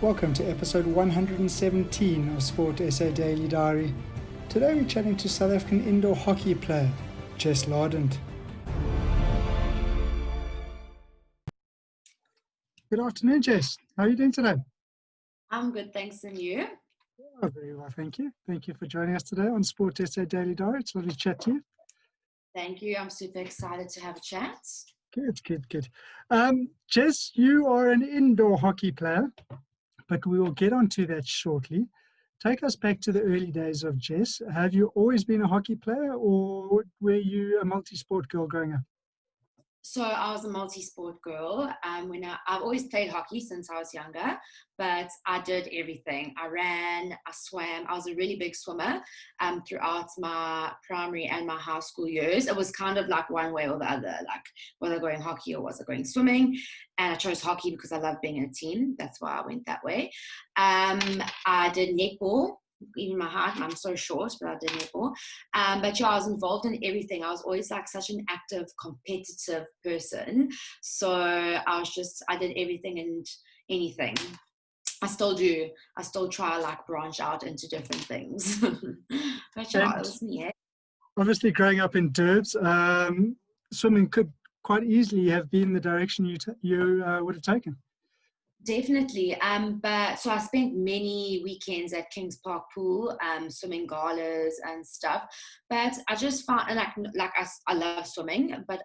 Welcome to episode 117 of Sport SA Daily Diary. Today we're chatting to South African indoor hockey player, Jess Lardant. Good afternoon, Jess. How are you doing today? I'm good, thanks, and you? Oh, very well, thank you. Thank you for joining us today on Sport SA Daily Diary. It's lovely to chat to you. Thank you. I'm super excited to have a chat. Good. Jess, you are an indoor hockey player, but we will get onto that shortly. Take us back to the early days of Jess. Have you always been a hockey player, or were you a multi-sport girl growing up? So I was a multi-sport girl. I've always played hockey since I was younger, but I did everything. I ran, I swam. I was a really big swimmer throughout my primary and my high school years. It was kind of like one way or the other, like whether going hockey or was I going swimming. And I chose hockey because I love being in a team. That's why I went that way. I did netball. Even my height, I'm so short, but I did netball. But yeah, I was involved in everything. I was always like such an active, competitive person. So I did everything and anything. I still do. I still try like branch out into different things. But yeah, it was me. Obviously, growing up in Durbs, swimming could quite easily have been the direction you would have taken. Definitely. But so I spent many weekends at Kings Park Pool, swimming galas and stuff. But I just found, and I love swimming, but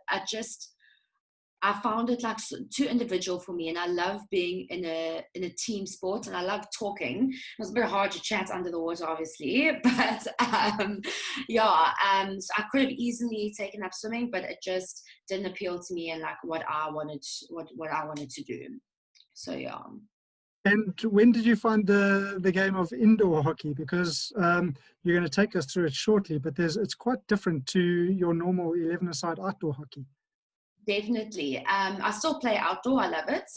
I found it like too individual for me, and I love being in a team sport, and I love talking. It was very hard to chat under the water, obviously, but so I could have easily taken up swimming, but it just didn't appeal to me and like what I wanted to do. So yeah. And when did you find the game of indoor hockey? Because you're going to take us through it shortly, but it's quite different to your normal 11-a-side outdoor hockey. Definitely. I still play outdoor. I love it.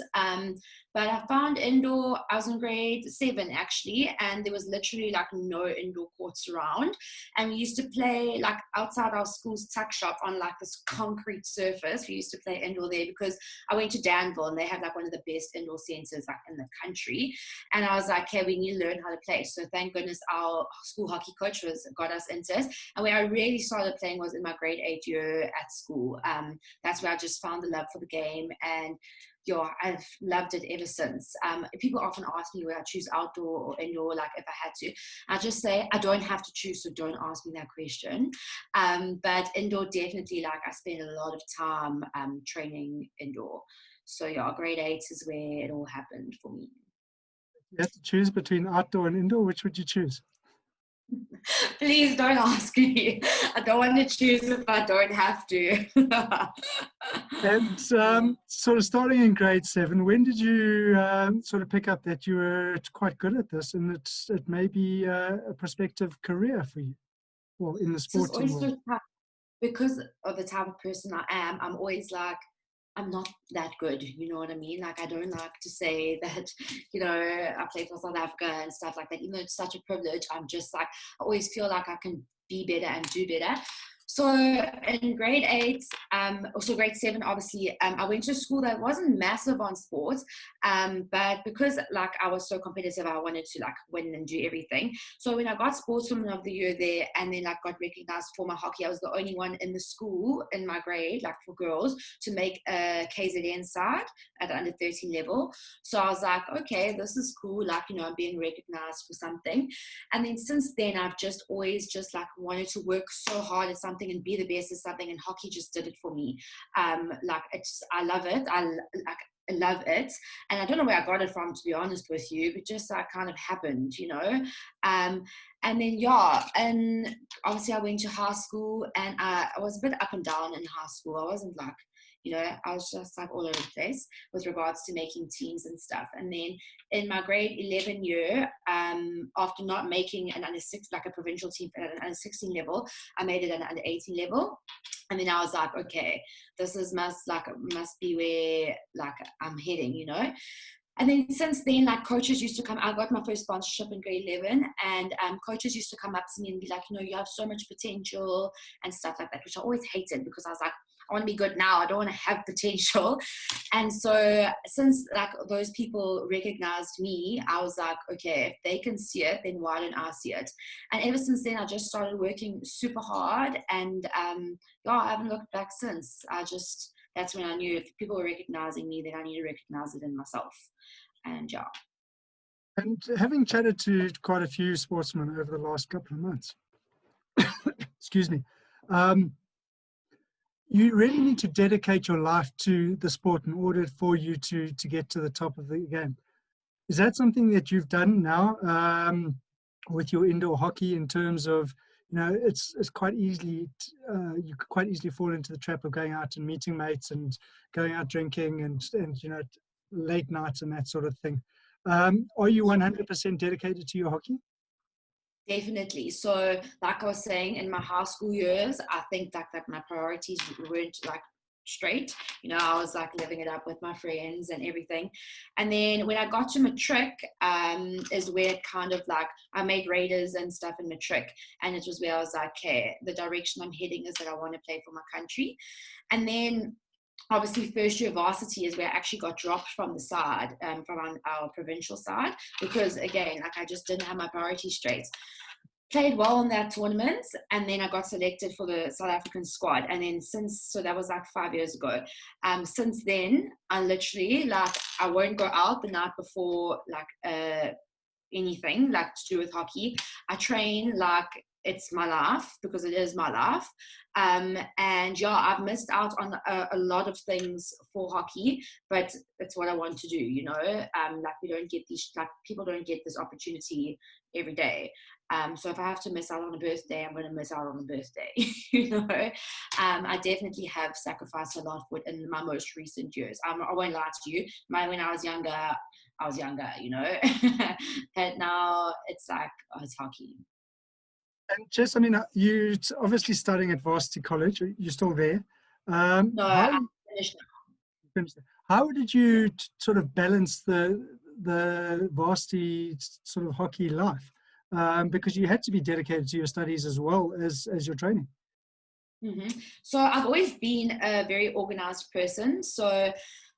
But I found indoor, I was in grade 7 actually, and there was literally like no indoor courts around. And we used to play like outside our school's tuck shop on like this concrete surface. We used to play indoor there because I went to Danville and they have like one of the best indoor centers like in the country. And I was like, okay, we need to learn how to play. So thank goodness our school hockey coach got us into it. And where I really started playing was in my grade 8 year at school. That's where I just found the love for the game, and I've loved it ever since. People often ask me whether I choose outdoor or indoor, like if I had to. I just say I don't have to choose, so don't ask me that question. But indoor, definitely, like I spend a lot of time training indoor. So yeah, grade 8 is where it all happened for me. You have to choose between outdoor and indoor. Which would you choose? Please don't ask me. I don't want to choose if I don't have to. And sort of starting in grade 7, when did you sort of pick up that you were quite good at this and it may be a prospective career for you, well, in the sporting world? So tough because of the type of person I am. I'm always like, I'm not that good, you know what I mean? Like, I don't like to say that, I play for South Africa and stuff like that. Even though it's such a privilege, I'm just like, I always feel like I can be better and do better. So in grade 8, also grade 7, obviously, I went to a school that wasn't massive on sports, but because like I was so competitive, I wanted to like win and do everything. So when I got Sportswoman of the Year there, and then like got recognized for my hockey, I was the only one in the school in my grade, like for girls, to make a KZN side at the under 13 level. So I was like, okay, this is cool. Like, I'm being recognized for something. And then since then, I've just always just like wanted to work so hard at something and be the best at something, and hockey just did it for me. I love it. I love it, and I don't know where I got it from, to be honest with you, but just like kind of happened, and then and obviously I went to high school, and I was a bit up and down in high school. I wasn't like, I was just like all over the place with regards to making teams and stuff. And then in my grade 11 year, after not making an under 6, like a provincial team at an under 16 level, I made it at an under 18 level. And then I was like, okay, this must be where like I'm heading, And then since then, like coaches used to come, I got my first sponsorship in grade 11, and coaches used to come up to me and be like, you have so much potential and stuff like that, which I always hated because I was like, I want to be good now. I don't want to have potential. And so since like those people recognized me, I was like, okay, if they can see it, then why don't I see it? And ever since then, I just started working super hard, and yeah, I haven't looked back since. That's when I knew if people were recognizing me, then I need to recognize it in myself. And yeah. And having chatted to quite a few sportsmen over the last couple of months, excuse me, you really need to dedicate your life to the sport in order for you to get to the top of the game. Is that something that you've done now with your indoor hockey, in terms of, you know, it's quite easily, you could quite easily fall into the trap of going out and meeting mates and going out drinking and you know, late nights and that sort of thing. Are you 100% dedicated to your hockey? Definitely. So, like I was saying, in my high school years, I think that my priorities weren't like straight. You know, I was like living it up with my friends and everything. And then when I got to matric, is where it kind of like I made Raiders and stuff in matric, and it was where I was like, okay, the direction I'm heading is that I want to play for my country. And then obviously first year varsity is where I actually got dropped from the side, from our provincial side, because again, like I just didn't have my priorities straight. Played well in that tournament, and then I got selected for the South African squad. And then so that was like 5 years ago. Since then, I literally like I won't go out the night before like anything like to do with hockey. I train like it's my life, because it is my life. And yeah, I've missed out on a lot of things for hockey, but it's what I want to do, you know. Like we don't get these, like people don't get this opportunity every day. So if I have to miss out on a birthday, I'm going to miss out on a birthday. You know, I definitely have sacrificed a lot in my most recent years. I won't lie to you. When I was younger, you know. But now it's like, oh, it's hockey. And Jess, I mean, you obviously studying at varsity college. You're still there. No, How I'm finished how did now. you sort of balance the varsity sort of hockey life? Because you had to be dedicated to your studies as well as your training. So I've always been a very organized person. So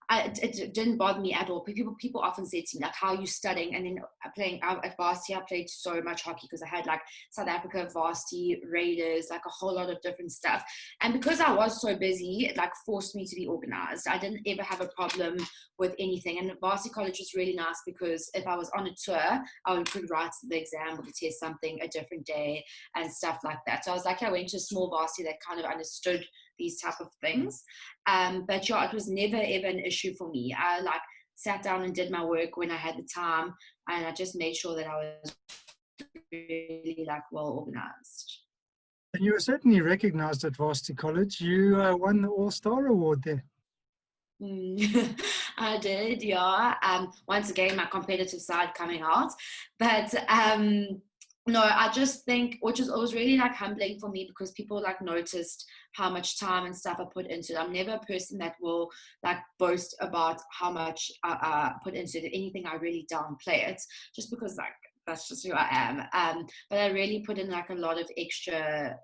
it didn't bother me at all. People often said to me, like, how are you studying? And then playing at varsity, I played so much hockey because I had like South Africa varsity, Raiders, like a whole lot of different stuff. And because I was so busy, it like forced me to be organized. I didn't ever have a problem with anything. And varsity college was really nice because if I was on a tour, I could write the exam or the test something a different day and stuff like that. So I was like, I went to a small varsity that kind of understood these type of things. But yeah, it was never ever an issue for me. I like sat down and did my work when I had the time, and I just made sure that I was really like well organized. And you were certainly recognized at varsity college. You won the Allstar award there. I did, yeah. Once again, my competitive side coming out, but no, I just think, which is always really like humbling for me, because people like noticed how much time and stuff I put into it. I'm never a person that will like boast about how much I put into it. Anything I really downplay it, just because like that's just who I am. But I really put in like a lot of extra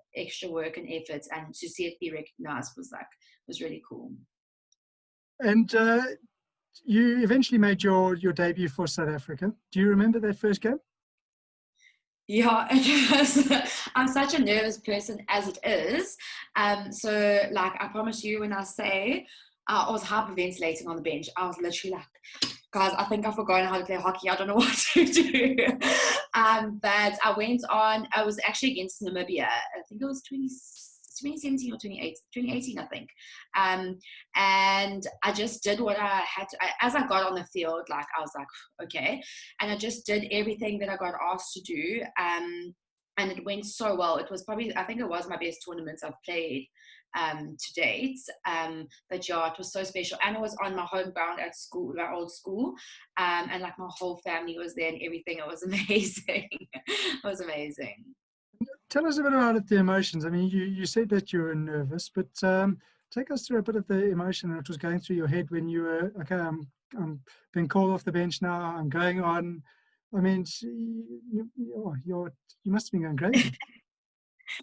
work and effort, and to see it be recognized was really cool. And you eventually made your debut for South Africa. Do you remember that first game? Yeah, it was. I'm such a nervous person as it is. So like I promise you, when I say I was hyperventilating on the bench, I was literally like, guys, I think I've forgotten how to play hockey. I don't know what to do. But I went on. I was actually against Namibia. I think it was 2017 or 2018, I think. And I just did what I had to. As I got on the field, like I was like, okay. And I just did everything that I got asked to do. And it went so well. It was probably, I think it was my best tournament I've played to date. But yeah, it was so special. And it was on my home ground at school, my old school. And like my whole family was there and everything. It was amazing. It was amazing. Tell us a bit about the emotions. I mean, you said that you were nervous, but take us through a bit of the emotion that was going through your head when you were, okay, I'm being called off the bench now, I'm going on. I mean, you must have been going crazy.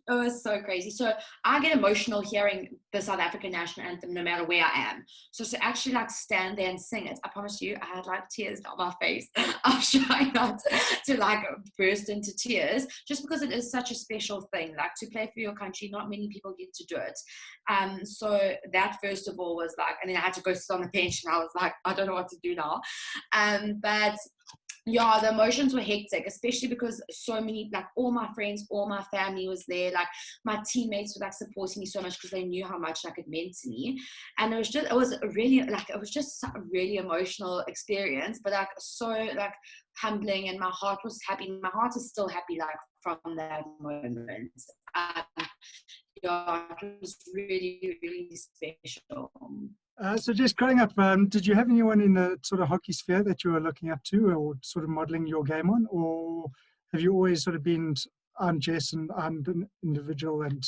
It was so crazy. So I get emotional hearing the South African national anthem no matter where I am. So to actually like stand there and sing it, I promise you, I had like tears down my face. I was trying not to like burst into tears just because it is such a special thing. Like to play for your country, not many people get to do it. So that first of all was like, and then I had to go sit on the bench and I was like, I don't know what to do now. But yeah, the emotions were hectic, especially because so many, like all my friends, all my family was there. Like my teammates were like supporting me so much because they knew how much like it meant to me. And it was just a really emotional experience, but like so like humbling, and my heart was happy. My heart is still happy, like from that moment. Yeah, it was really, really special. So just growing up, did you have anyone in the sort of hockey sphere that you were looking up to or sort of modeling your game on? Or have you always sort of been, I'm Jess and I'm an individual and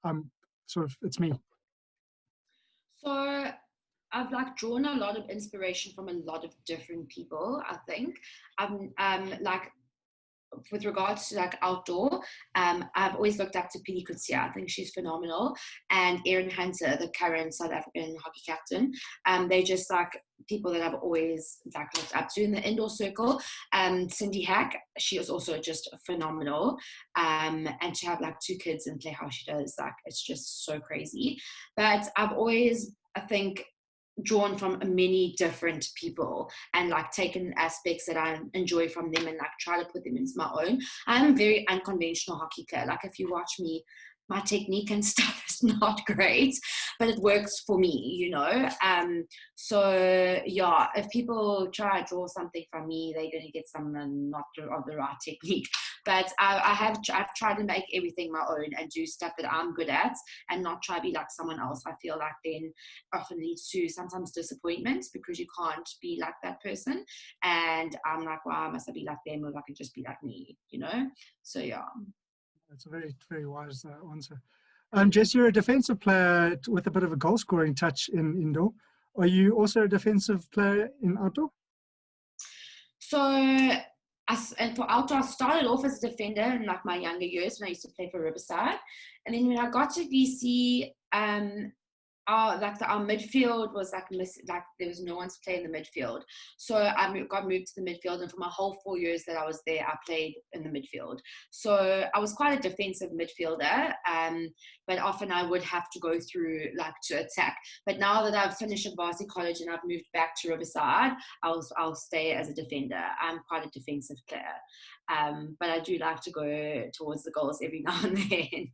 I'm sort of, it's me? So I've like drawn a lot of inspiration from a lot of different people, I think. Like with regards to like outdoor, I've always looked up to Pili Kutsia. I think she's phenomenal. And Erin Hunter, the current South African hockey captain. They're just like people that I've always like looked up to in the indoor circle. Cindy Hack, she is also just phenomenal. And to have like 2 kids and play how she does, like it's just so crazy. But I've always, I think, drawn from many different people and like taken aspects that I enjoy from them and like try to put them into my own. I'm a very unconventional hockey player. Like if you watch me, my technique and stuff is not great, but it works for me, you know. So yeah, if people try to draw something from me, they're going to get someone not of the right technique. But I've tried to make everything my own and do stuff that I'm good at and not try to be like someone else. I feel like then often leads to sometimes disappointment because you can't be like that person. And I'm like, why must I be like them if I can just be like me, you know? So yeah. That's a very, very wise answer. Jess, you're a defensive player with a bit of a goal scoring touch in indoor. Are you also a defensive player in outdoor? So, and for outdoor, I started off as a defender in like my younger years when I used to play for Riverside. And then when I got to VC, our midfield was like there was no one to play in the midfield, so I got moved to the midfield, and for my whole 4 years that I was there I played in the midfield. So I was quite a defensive midfielder, but often I would have to go through like to attack. But now that I've finished at varsity college and I've moved back to Riverside, I'll stay as a defender. I'm quite a defensive player, but I do like to go towards the goals every now and then.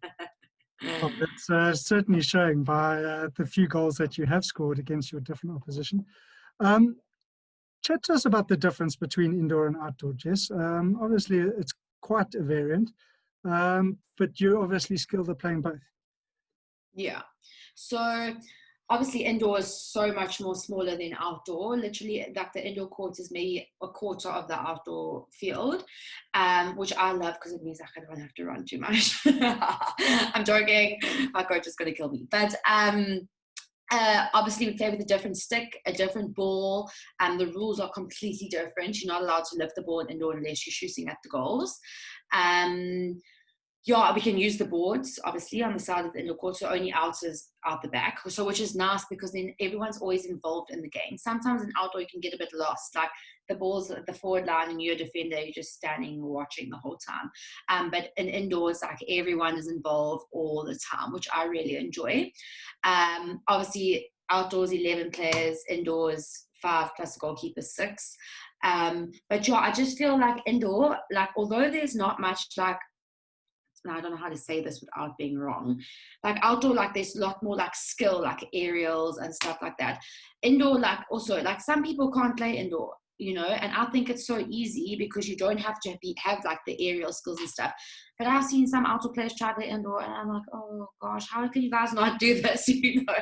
Well, that's certainly showing by the few goals that you have scored against your different opposition. Chat to us about the difference between indoor and outdoor, Jess. Obviously, it's quite a variant, but you're obviously skilled at playing both. Yeah. So obviously indoor is so much more smaller than outdoor. Literally, like the indoor court is maybe a quarter of the outdoor field, which I love because it means I don't have to run too much. I'm joking. My coach is going to kill me. But obviously we play with a different stick, a different ball, and the rules are completely different. You're not allowed to lift the ball in indoor unless you're shooting at the goals. Yeah, we can use the boards obviously on the side of the indoor court, so only outers out the back. So which is nice because then everyone's always involved in the game. Sometimes in outdoor you can get a bit lost, like the ball's at the forward line and you're a defender, you're just standing watching the whole time. But in indoors, like everyone is involved all the time, which I really enjoy. Obviously outdoors 11 players, indoors 5 plus goalkeeper 6. But yeah, I just feel like indoor, like although there's not much like, I don't know how to say this without being wrong. Like outdoor, like there's a lot more like skill, like aerials and stuff like that. Indoor, like also, like some people can't play indoor, you know, and I think it's so easy because you don't have to have like the aerial skills and stuff. But I've seen some outdoor players try to play indoor and I'm like, oh gosh, how can you guys not do this? You know,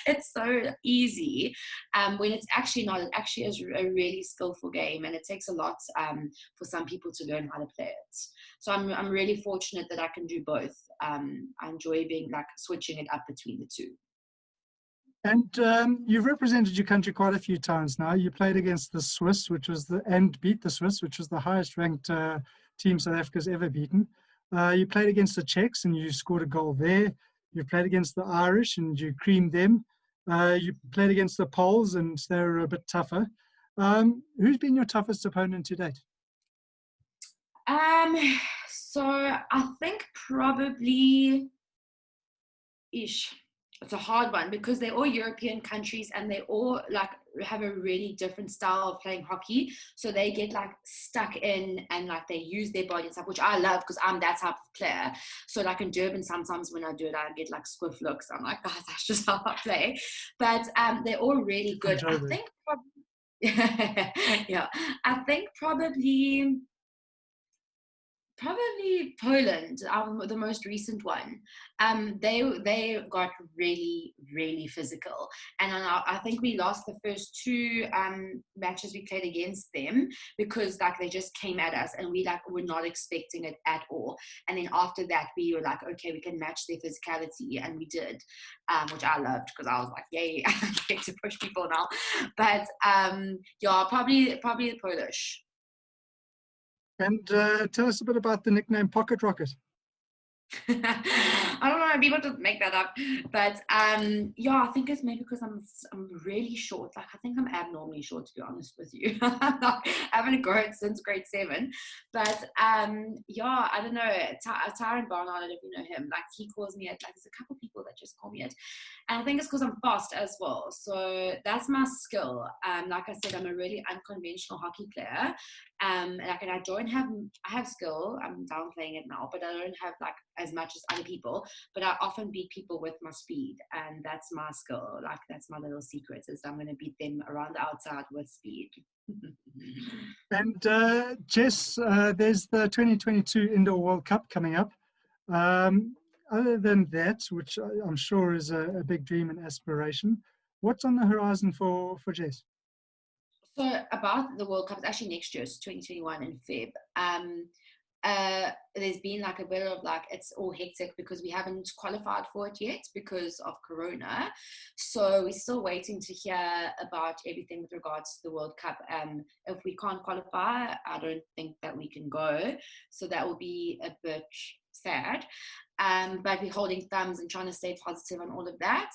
it's so easy. When it's actually not, it actually is a really skillful game and it takes a lot for some people to learn how to play it. So I'm really fortunate that I can do both. I enjoy being like switching it up between the two. And you've represented your country quite a few times now. You played against the Swiss, and beat the Swiss, which was the highest ranked team South Africa's ever beaten. You played against the Czechs and you scored a goal there. You played against the Irish and you creamed them. You played against the Poles and they're a bit tougher. Who's been your toughest opponent to date? So I think probably it's a hard one because they're all European countries and they all like have a really different style of playing hockey. So they get like stuck in and like they use their body and stuff, which I love because I'm that type of player. So like in Durban, sometimes when I do it, I get like squiff looks. I'm like, guys, that's just how I play. But they're all really good. I think yeah, I think probably Poland, the most recent one. They got really physical, and I think we lost the first two matches we played against them because like they just came at us and we like were not expecting it at all. And then after that we were like, okay, we can match their physicality, and we did, which I loved because I was like, yay, I get to push people now. But yeah, probably the Polish. And tell us a bit about the nickname Pocket Rocket. I don't know, people just make that up, but yeah, I think it's maybe because I'm really short. Like I think I'm abnormally short, to be honest with you. I haven't grown since grade 7, but yeah, I don't know. Tyron Barnard, I don't know if you know him. Like he calls me it. Like there's a couple people that just call me it, and I think it's because I'm fast as well. So that's my skill. Like I said, I'm a really unconventional hockey player. Like, and I have skill. I'm downplaying it now, but I don't have like as much as other people. But I often beat people with my speed, and that's my skill. Like that's my little secret is I'm going to beat them around the outside with speed. And Jess, there's the 2022 Indoor World Cup coming up. Other than that, which I'm sure is a big dream and aspiration, what's on the horizon for Jess? So about the World Cup, it's actually next year, it's 2021 in Feb. There's been like a bit of like it's all hectic because we haven't qualified for it yet because of Corona. So we're still waiting to hear about everything with regards to the World Cup. If we can't qualify, I don't think that we can go. So that will be a bit sad. But we're holding thumbs and trying to stay positive on all of that.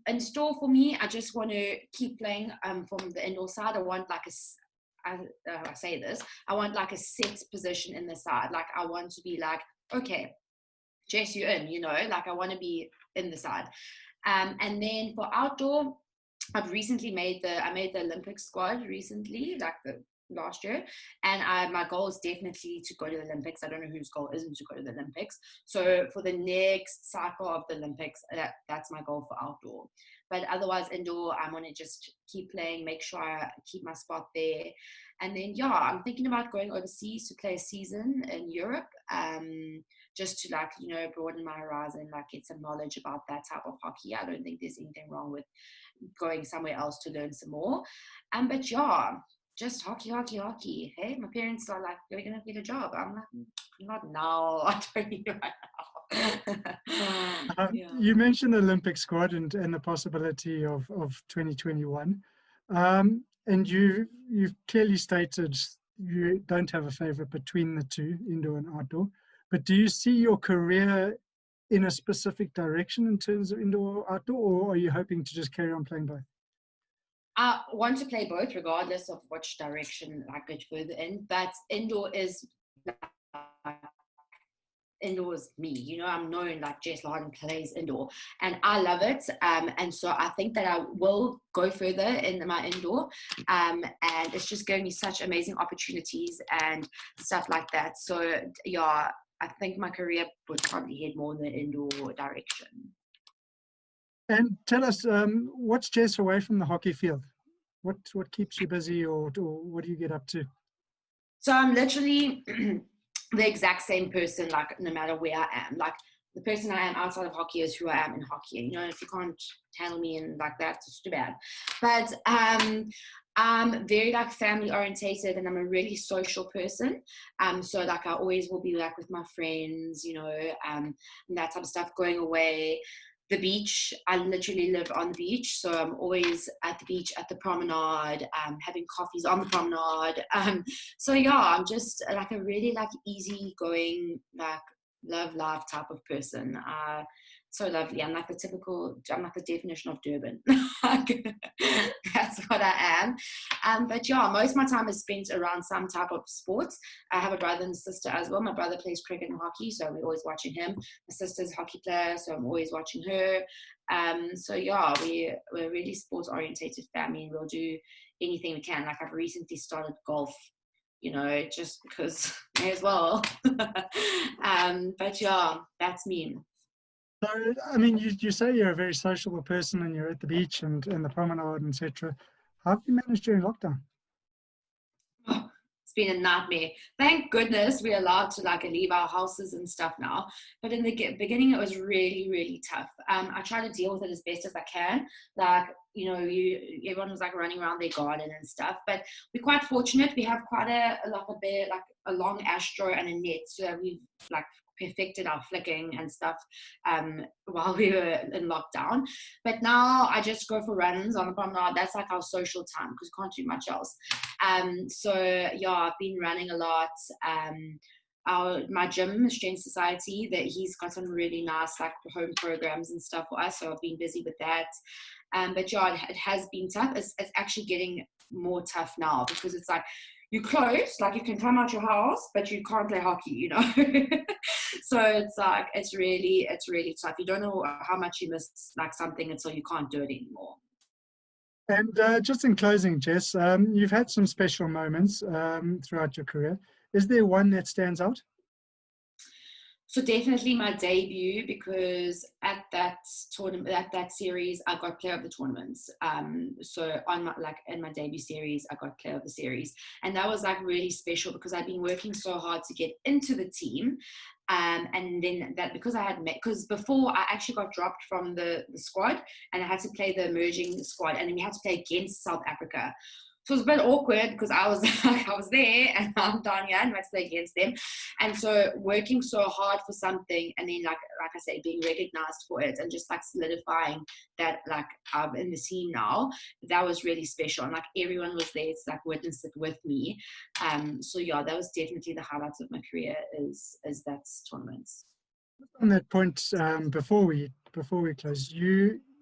In store for me, I just want to keep playing from the indoor side. I want like I say this, I want like a set position in the side. Like I want to be like, okay, Jess, you're in, you know, like I want to be in the side. And then for outdoor, I made the Olympic squad recently, like the last year, and my goal is definitely to go to the Olympics. I don't know whose goal isn't to go to the Olympics. So for the next cycle of the Olympics, that's my goal for outdoor. But otherwise, indoor, I want to just keep playing, make sure I keep my spot there. And then, yeah, I'm thinking about going overseas to play a season in Europe, just to like, you know, broaden my horizon, like get some knowledge about that type of hockey. I don't think there's anything wrong with going somewhere else to learn some more. But yeah, just hockey. Hey, my parents are like, you're going to get a job. I'm like, not now. I don't need it right now. Yeah. You mentioned the Olympic squad and the possibility of 2021. And you've clearly stated you don't have a favorite between the two, indoor and outdoor. But do you see your career in a specific direction in terms of indoor or outdoor, or are you hoping to just carry on playing both? I want to play both regardless of which direction I get further in, but indoor is me, you know. I'm known like Jess Lardant plays indoor and I love it, and so I think that I will go further in my indoor, and it's just giving me such amazing opportunities and stuff like that. So yeah, I think my career would probably head more in the indoor direction. And tell us, what's Jess away from the hockey field? What keeps you busy, or what do you get up to? So I'm literally the exact same person, like no matter where I am. Like the person I am outside of hockey is who I am in hockey. You know, if you can't handle me and like that, it's too bad. But I'm very like family orientated, and I'm a really social person. So like I always will be like with my friends, you know, and that type of stuff, going away. the beach. I literally live on the beach, so I'm always at the beach, at the promenade, having coffees on the promenade. So yeah, I'm just like a really like easygoing, like love life type of person. So lovely. I'm like the definition of Durban. That's what I am. But yeah, most of my time is spent around some type of sports. I have a brother and sister as well. My brother plays cricket and hockey, so we're always watching him. My sister's a hockey player, so I'm always watching her. So yeah, we're a really sports orientated family, and we'll do anything we can. Like I've recently started golf, just because may as well. But yeah, that's me. So, I mean, you say you're a very sociable person and you're at the beach and the promenade, etc. How have you managed during lockdown? Oh, it's been a nightmare. Thank goodness we're allowed to like leave our houses and stuff now. But in the beginning, it was really, really tough. I try to deal with it as best as I can. Like, everyone was like running around their garden and stuff. But we're quite fortunate. We have quite like a long astro and a net. So we've like perfected our flicking and stuff while we were in lockdown. But now I just go for runs on the promenade. That's like our social time because we can't do much else. So yeah, I've been running a lot. My gym, Strength Society, that he's got some really nice like home programs and stuff for us. So I've been busy with that. But yeah, it has been tough. It's actually getting more tough now because it's like you're close, like you can come out your house, but you can't play hockey, So it's like it's really tough. You don't know how much you miss like something until you can't do it anymore. And just in closing, Jess, you've had some special moments throughout your career. Is there one that stands out? So definitely my debut, because at that tournament, at that series, I got player of the tournaments. So in my debut series, I got player of the series, and that was like really special because I'd been working so hard to get into the team. And then that because I had met, because before I actually got dropped from the squad and I had to play the emerging squad, and then we had to play against South Africa. So it was a bit awkward because I was I was there and I'm down here and I had to play against them. And so working so hard for something and then like I say, being recognized for it and just like solidifying that like I'm in the team now, that was really special. And like everyone was there to like witness it with me. So yeah, that was definitely the highlights of my career is that tournaments. On that point, before we close,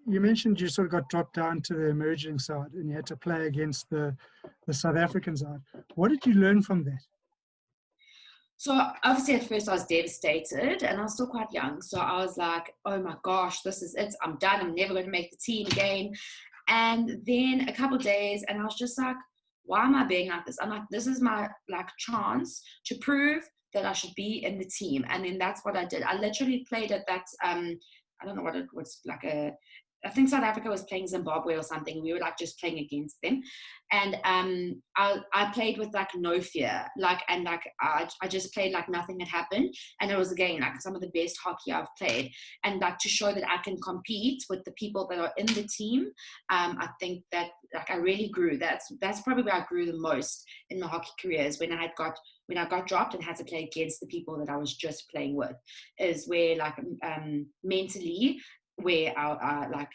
you mentioned you sort of got dropped down to the emerging side and you had to play against the South African side. What did you learn from that? So obviously at first I was devastated and I was still quite young. So I was like, oh my gosh, this is it. I'm done. I'm never going to make the team again. And then a couple of days and I was just like, why am I being like this? I'm like, this is my like chance to prove that I should be in the team. And then that's what I did. I literally played at that, I don't know what it was, like I think South Africa was playing Zimbabwe or something. We were like just playing against them. And I played with like no fear. And I just played like nothing had happened. And it was again like some of the best hockey I've played. And like to show that I can compete with the people that are in the team. I think that like I really grew. That's probably where I grew the most in my hockey career, is when I got dropped and had to play against the people that I was just playing with, is where like mentally, where I like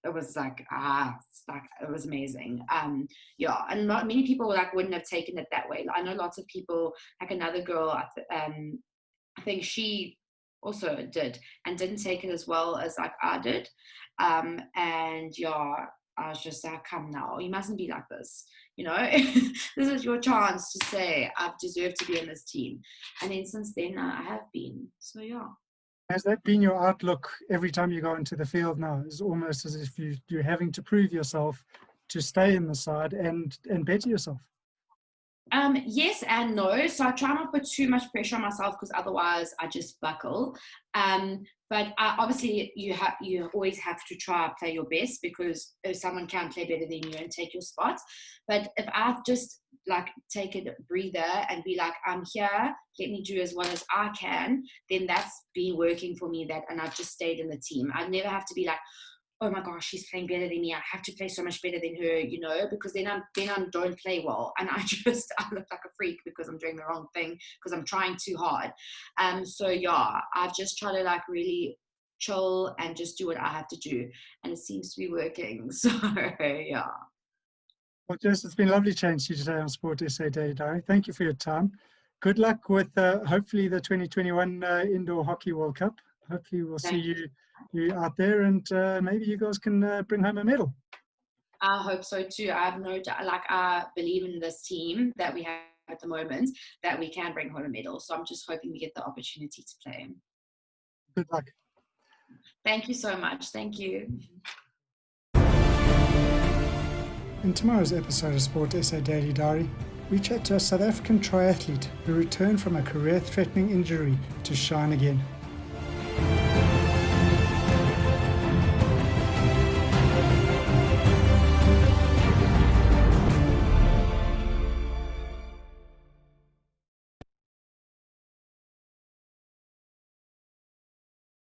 it was like it was amazing. Yeah, and not many people like wouldn't have taken it that way. I know lots of people, like another girl, I think she also did and didn't take it as well as like I did. And yeah, I was just like, come now, you mustn't be like this. This is your chance to say I've deserved to be in this team. And then since then I have been. So yeah. Has that been your outlook every time you go into the field now? It's almost as if you're having to prove yourself to stay in the side and better yourself. Yes and no. So I try not to put too much pressure on myself because otherwise I just buckle. But obviously you always have to try play your best, because if someone can play better than you and take your spot. But if I just like take a breather and be like, I'm here, let me do as well as I can, then that's been working for me. And I've just stayed in the team. I never have to be like, oh my gosh, she's playing better than me, I have to play so much better than her, because then I don't play well, and I look like a freak because I'm doing the wrong thing because I'm trying too hard. So yeah, I've just tried to like really chill and just do what I have to do. And it seems to be working. So, yeah. Well, Jess, it's been lovely chatting to you today on Sport SA Daily Diary. Thank you for your time. Good luck with hopefully the 2021 Indoor Hockey World Cup. Hopefully we'll see you out there, and maybe you guys can bring home a medal. I hope so too. I have no doubt, like I believe in this team that we have at the moment that we can bring home a medal. So I'm just hoping we get the opportunity to play. Good luck. Thank you so much. Thank you. In tomorrow's episode of Sport SA Daily Diary, we chat to a South African triathlete who returned from a career-threatening injury to shine again.